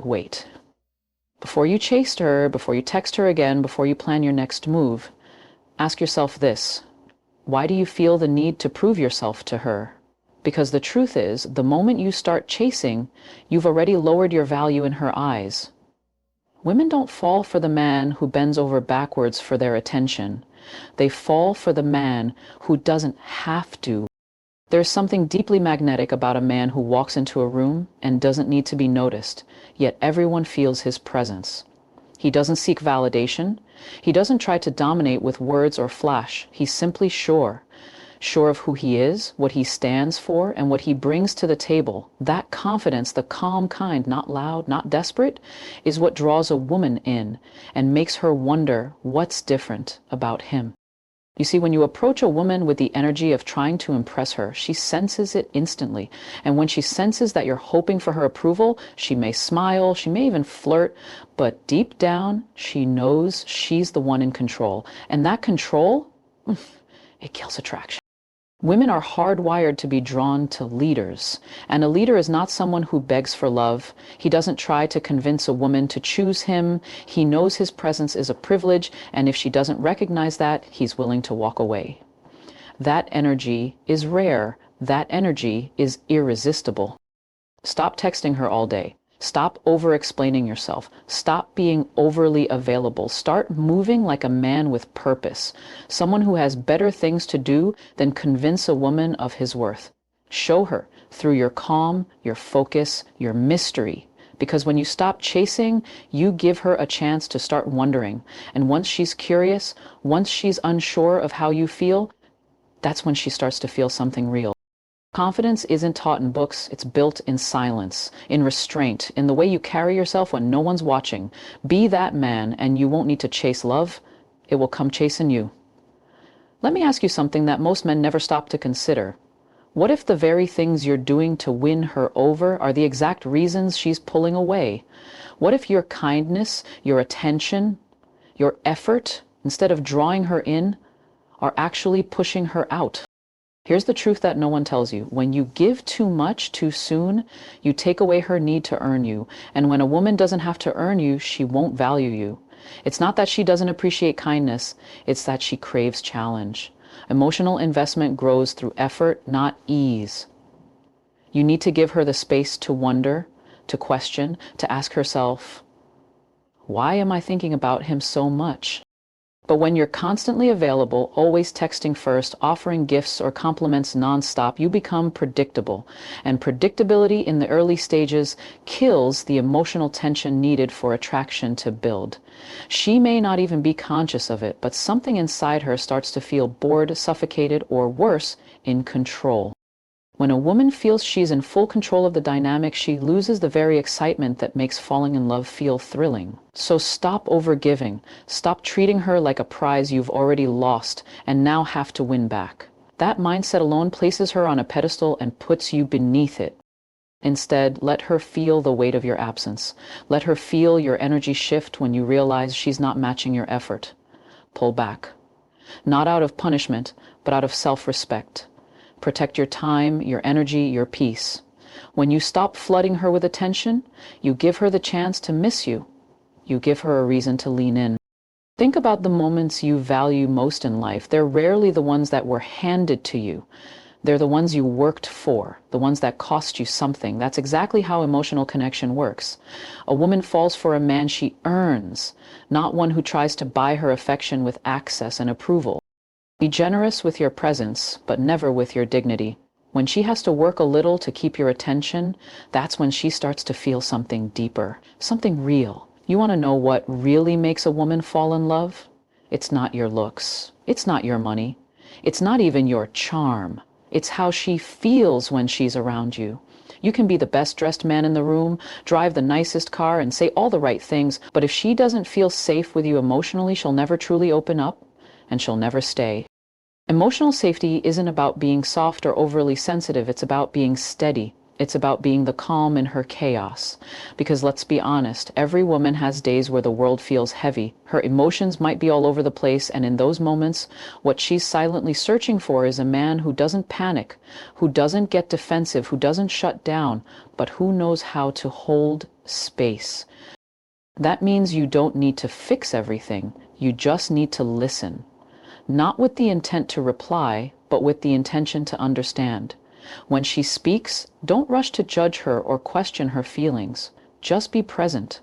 wait. Before you chase her, before you text her again, before you plan your next move, ask yourself this: why do you feel the need to prove yourself to her? Because the truth is, the moment you start chasing, you've already lowered your value in her eyes. Women don't fall for the man who bends over backwards for their attention. They fall for the man who doesn't have to. There's something deeply magnetic about a man who walks into a room and doesn't need to be noticed, yet everyone feels his presence. He doesn't seek validation. He doesn't try to dominate with words or flash. He's simply sure. Sure of who he is, what he stands for, and what he brings to the table. That confidence, the calm kind, not loud, not desperate, is what draws a woman in and makes her wonder what's different about him. You see, when you approach a woman with the energy of trying to impress her, she senses it instantly. And when she senses that you're hoping for her approval, she may smile, she may even flirt, but deep down, she knows she's the one in control. And that control, it kills attraction. Women are hardwired to be drawn to leaders, and a leader is not someone who begs for love. He doesn't try to convince a woman to choose him. He knows his presence is a privilege, and if she doesn't recognize that, he's willing to walk away. That energy is rare. That energy is irresistible. Stop texting her all day. Stop over-explaining yourself. Stop being overly available. Start moving like a man with purpose, someone who has better things to do than convince a woman of his worth. Show her through your calm, your focus, your mystery. Because when you stop chasing, you give her a chance to start wondering. And once she's curious, once she's unsure of how you feel, that's when she starts to feel something real. Confidence isn't taught in books, it's built in silence, in restraint, in the way you carry yourself when no one's watching. Be that man and you won't need to chase love, it will come chasing you. Let me ask you something that most men never stop to consider. What if the very things you're doing to win her over are the exact reasons she's pulling away? What if your kindness, your attention, your effort, instead of drawing her in, are actually pushing her out? Here's the truth that no one tells you. When you give too much too soon, you take away her need to earn you. And when a woman doesn't have to earn you, she won't value you. It's not that she doesn't appreciate kindness, it's that she craves challenge. Emotional investment grows through effort, not ease. You need to give her the space to wonder, to question, to ask herself, why am I thinking about him so much? But when you're constantly available, always texting first, offering gifts or compliments nonstop, you become predictable. And predictability in the early stages kills the emotional tension needed for attraction to build. She may not even be conscious of it, but something inside her starts to feel bored, suffocated, or worse, in control. When a woman feels she's in full control of the dynamic, she loses the very excitement that makes falling in love feel thrilling. So stop overgiving. Stop treating her like a prize you've already lost and now have to win back. That mindset alone places her on a pedestal and puts you beneath it. Instead, let her feel the weight of your absence. Let her feel your energy shift when you realize she's not matching your effort. Pull back. Not out of punishment, but out of self-respect. Protect your time, your energy, your peace. When you stop flooding her with attention, you give her the chance to miss you. You give her a reason to lean in. Think about the moments you value most in life. They're rarely the ones that were handed to you. They're the ones you worked for, the ones that cost you something. That's exactly how emotional connection works. A woman falls for a man she earns, not one who tries to buy her affection with access and approval. Be generous with your presence, but never with your dignity. When she has to work a little to keep your attention, that's when she starts to feel something deeper, something real. You want to know what really makes a woman fall in love? It's not your looks. It's not your money. It's not even your charm. It's how she feels when she's around you. You can be the best dressed man in the room, drive the nicest car, and say all the right things, but if she doesn't feel safe with you emotionally, she'll never truly open up, and she'll never stay. Emotional safety isn't about being soft or overly sensitive. It's about being steady. It's about being the calm in her chaos. Because let's be honest, every woman has days where the world feels heavy. Her emotions might be all over the place, and in those moments, what she's silently searching for is a man who doesn't panic, who doesn't get defensive, who doesn't shut down, but who knows how to hold space. That means you don't need to fix everything. You just need to listen. Not with the intent to reply, but with the intention to understand. When she speaks, don't rush to judge her or question her feelings. Just be present.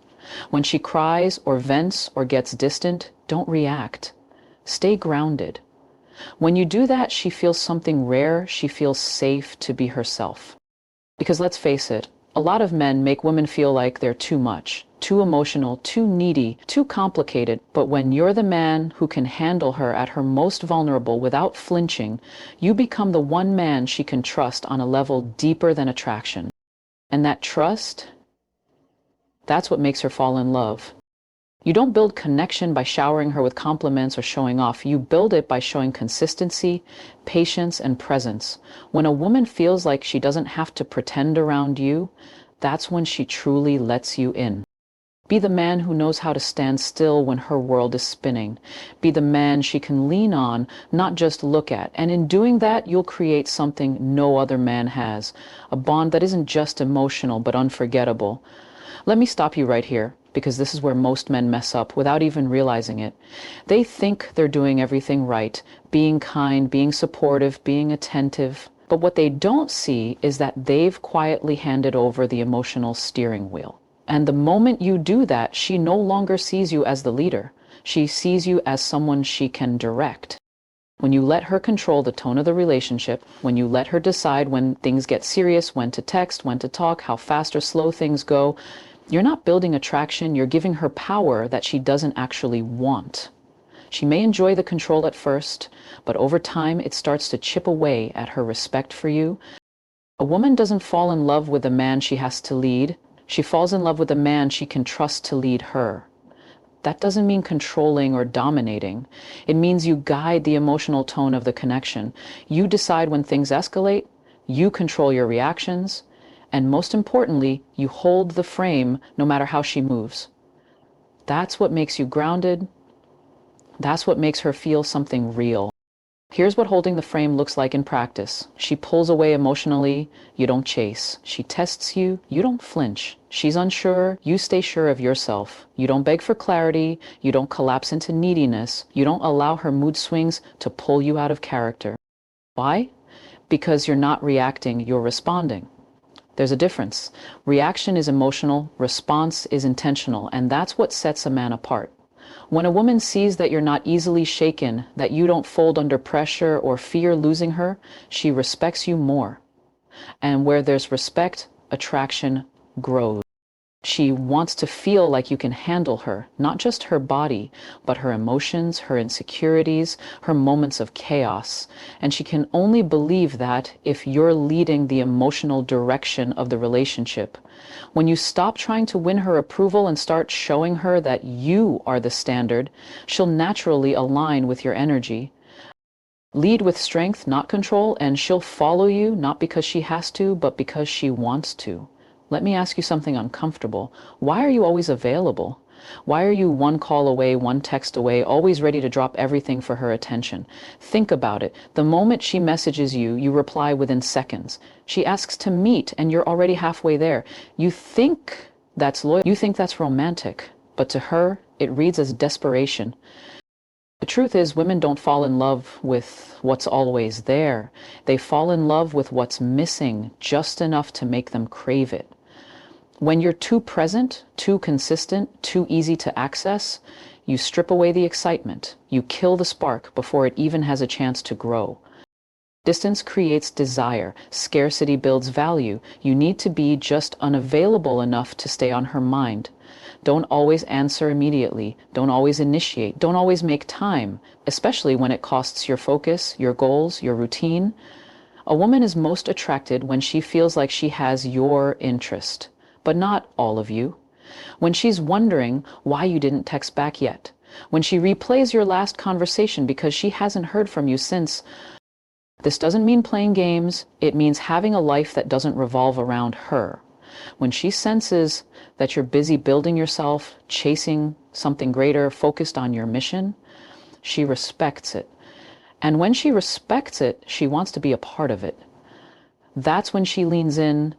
When she cries or vents or gets distant, don't react. Stay grounded. When you do that, she feels something rare. She feels safe to be herself. Because let's face it, a lot of men make women feel like they're too much, too emotional, too needy, too complicated. But when you're the man who can handle her at her most vulnerable without flinching, you become the one man she can trust on a level deeper than attraction. And that trust, that's what makes her fall in love. You don't build connection by showering her with compliments or showing off. You build it by showing consistency, patience, and presence. When a woman feels like she doesn't have to pretend around you, that's when she truly lets you in. Be the man who knows how to stand still when her world is spinning. Be the man she can lean on, not just look at. And in doing that, you'll create something no other man has. A bond that isn't just emotional, but unforgettable. Let me stop you right here, because this is where most men mess up without even realizing it. They think they're doing everything right, being kind, being supportive, being attentive. But what they don't see is that they've quietly handed over the emotional steering wheel. And the moment you do that, she no longer sees you as the leader. She sees you as someone she can direct. When you let her control the tone of the relationship, when you let her decide when things get serious, when to text, when to talk, how fast or slow things go, you're not building attraction, you're giving her power that she doesn't actually want. She may enjoy the control at first, but over time it starts to chip away at her respect for you. A woman doesn't fall in love with a man she has to lead. She falls in love with a man she can trust to lead her. That doesn't mean controlling or dominating. It means you guide the emotional tone of the connection. You decide when things escalate, you control your reactions, and most importantly, you hold the frame no matter how she moves. That's what makes you grounded. That's what makes her feel something real. Here's what holding the frame looks like in practice. She pulls away emotionally, you don't chase. She tests you, you don't flinch. She's unsure, you stay sure of yourself. You don't beg for clarity, you don't collapse into neediness, you don't allow her mood swings to pull you out of character. Why? Because you're not reacting, you're responding. There's a difference. Reaction is emotional, response is intentional, and that's what sets a man apart. When a woman sees that you're not easily shaken, that you don't fold under pressure or fear losing her, she respects you more. And where there's respect, attraction grows. She wants to feel like you can handle her, not just her body, but her emotions, her insecurities, her moments of chaos. And she can only believe that if you're leading the emotional direction of the relationship. When you stop trying to win her approval and start showing her that you are the standard, she'll naturally align with your energy. Lead with strength, not control, and she'll follow you, not because she has to, but because she wants to. Let me ask you something uncomfortable. Why are you always available? Why are you one call away, one text away, always ready to drop everything for her attention? Think about it. The moment she messages you, you reply within seconds. She asks to meet, and you're already halfway there. You think that's loyal. You think that's romantic. But to her, it reads as desperation. The truth is, women don't fall in love with what's always there. They fall in love with what's missing, just enough to make them crave it. When you're too present, too consistent, too easy to access, you strip away the excitement. You kill the spark before it even has a chance to grow. Distance creates desire. Scarcity builds value. You need to be just unavailable enough to stay on her mind. Don't always answer immediately. Don't always initiate. Don't always make time, especially when it costs your focus, your goals, your routine. A woman is most attracted when she feels like she has your interest, but not all of you. When she's wondering why you didn't text back yet. When she replays your last conversation because she hasn't heard from you since. This doesn't mean playing games. It means having a life that doesn't revolve around her. When she senses that you're busy building yourself, chasing something greater, focused on your mission, she respects it. And when she respects it, she wants to be a part of it. That's when she leans in.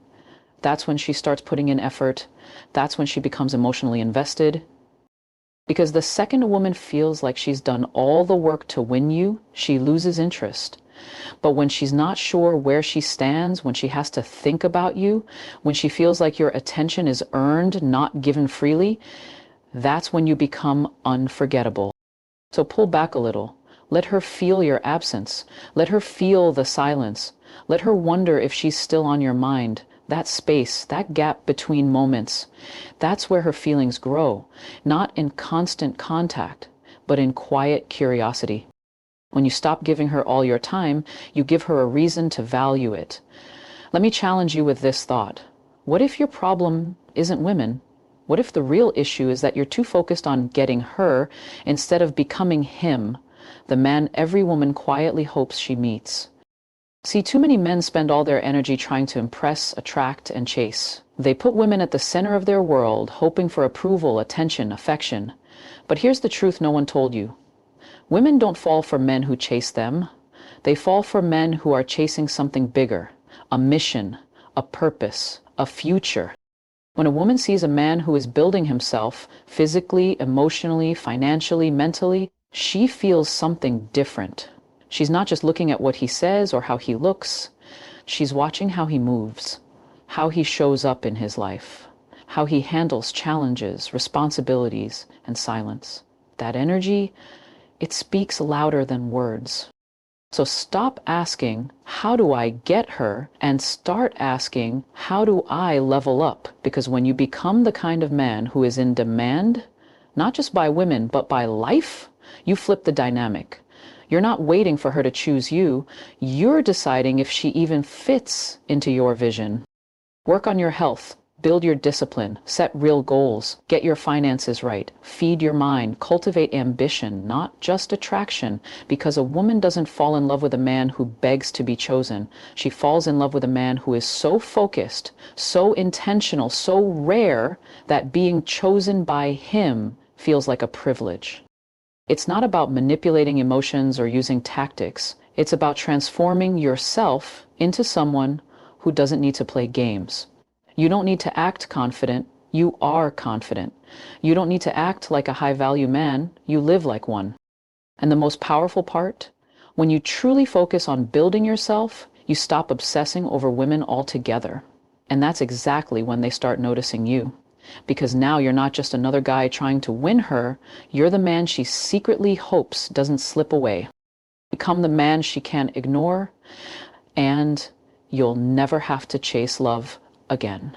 That's when she starts putting in effort. That's when she becomes emotionally invested. Because the second a woman feels like she's done all the work to win you, she loses interest. But when she's not sure where she stands, when she has to think about you, when she feels like your attention is earned, not given freely, that's when you become unforgettable. So pull back a little. Let her feel your absence. Let her feel the silence. Let her wonder if she's still on your mind. That space, that gap between moments, that's where her feelings grow, not in constant contact, but in quiet curiosity. When you stop giving her all your time, you give her a reason to value it. Let me challenge you with this thought. What if your problem isn't women? What if the real issue is that you're too focused on getting her instead of becoming him, the man every woman quietly hopes she meets? See, too many men spend all their energy trying to impress, attract, and chase. They put women at the center of their world, hoping for approval, attention, affection. But here's the truth no one told you. Women don't fall for men who chase them. They fall for men who are chasing something bigger, a mission, a purpose, a future. When a woman sees a man who is building himself physically, emotionally, financially, mentally, she feels something different. She's not just looking at what he says or how he looks. She's watching how he moves, how he shows up in his life, how he handles challenges, responsibilities, and silence. That energy, it speaks louder than words. So stop asking, how do I get her? And start asking, how do I level up? Because when you become the kind of man who is in demand, not just by women, but by life, you flip the dynamic. You're not waiting for her to choose you. You're deciding if she even fits into your vision. Work on your health. Build your discipline, set real goals, get your finances right, feed your mind, cultivate ambition, not just attraction, because a woman doesn't fall in love with a man who begs to be chosen. She falls in love with a man who is so focused, so intentional, so rare that being chosen by him feels like a privilege. It's not about manipulating emotions or using tactics. It's about transforming yourself into someone who doesn't need to play games. You don't need to act confident. You are confident. You don't need to act like a high-value man. You live like one. And the most powerful part, when you truly focus on building yourself, you stop obsessing over women altogether. And that's exactly when they start noticing you. Because now you're not just another guy trying to win her. You're the man she secretly hopes doesn't slip away. Become the man she can't ignore, and you'll never have to chase love again.